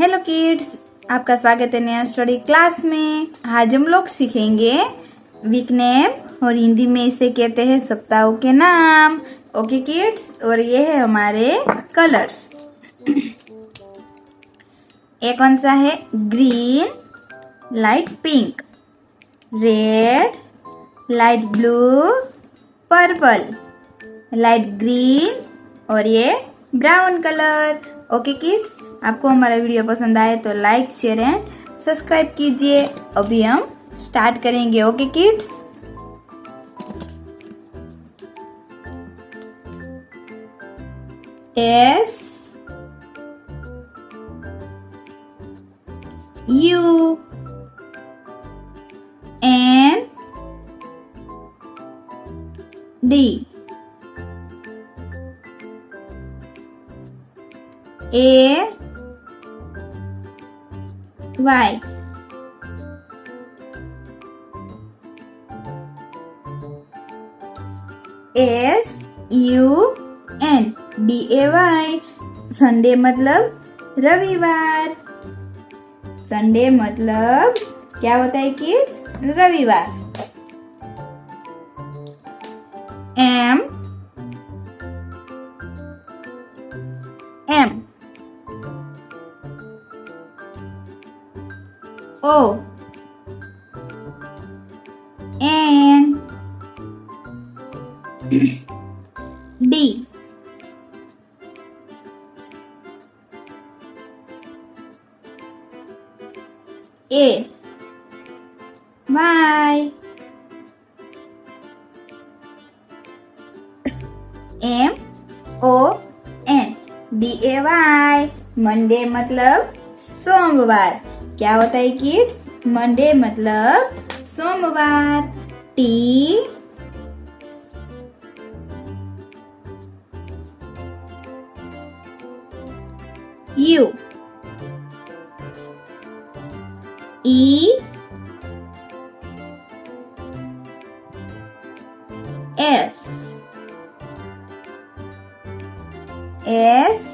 Hello kids, आपका स्वागत है नया स्टडी क्लास में। आज हम लोग सीखेंगे वीक नेम और हिंदी में इसे कहते हैं सप्ताहों के नाम। ओके किड्स, और ये है हमारे कलर्स। एक कौन सा है? Green, light pink, red, light blue, purple, light green और ये ब्राउन कलर। ओके किड्स, आपको हमारा वीडियो पसंद आए तो लाइक, शेयर एंड सब्सक्राइब कीजिए। अभी हम स्टार्ट करेंगे। Okay kids, S U N D A Y S U N D A Y. Sunday मतलब रविवार। संडे मतलब क्या होता है किड्स? रविवार। M M O N D A Y M O N D A Y। Monday मतलब सोमवार। क्या होता है किड्स? मंडे मतलब सोमवार। T U E S S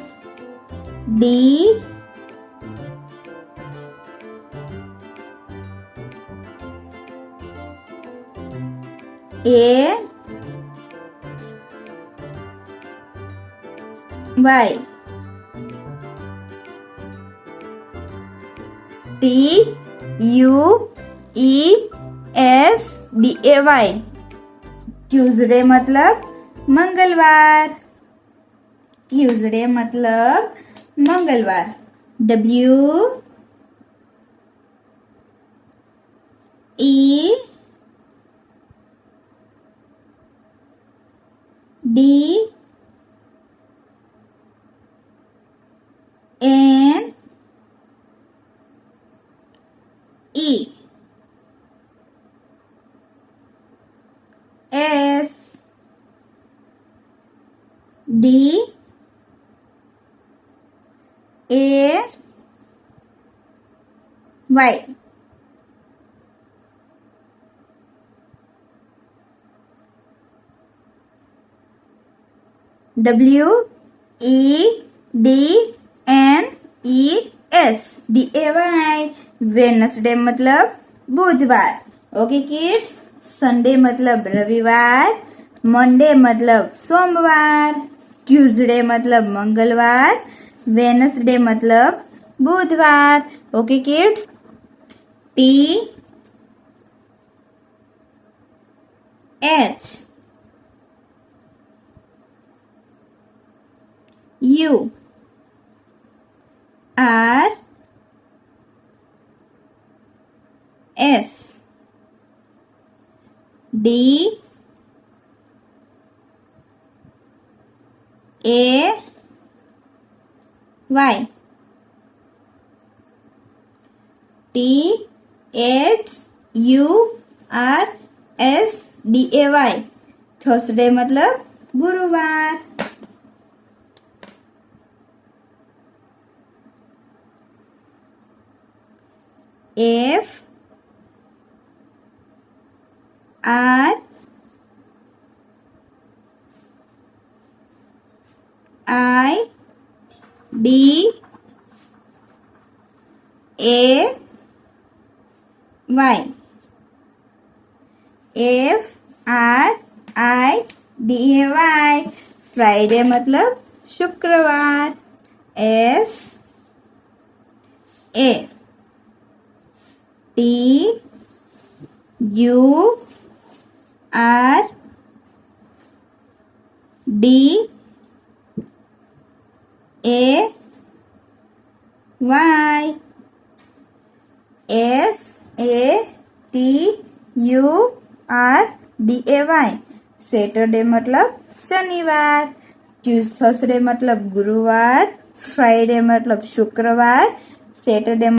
D A Y T U E S D A Y. Tuesday मतलब मंगलवार। Tuesday मतलब मंगलवार। W E D N E S D A Y. W E D N E S D A Y. Wednesday मतलब बुधवार। Okay kids, Sunday मतलब रविवार। Monday मतलब सोमवार। ट्यूसडे मतलब मंगलवार। वेडनेसडे मतलब बुधवार। Okay kids, T H U R S D A Y T H U R S D A Y. Thursday मतलब गुरुवार। F R I D FRIDAY Friday मतलब शुक्रवार SATURDAY सैटरडे मतलब शनिवार थर्सडे मतलब गुरुवार फ्राइडे मतलब शुक्रवार सैटरडे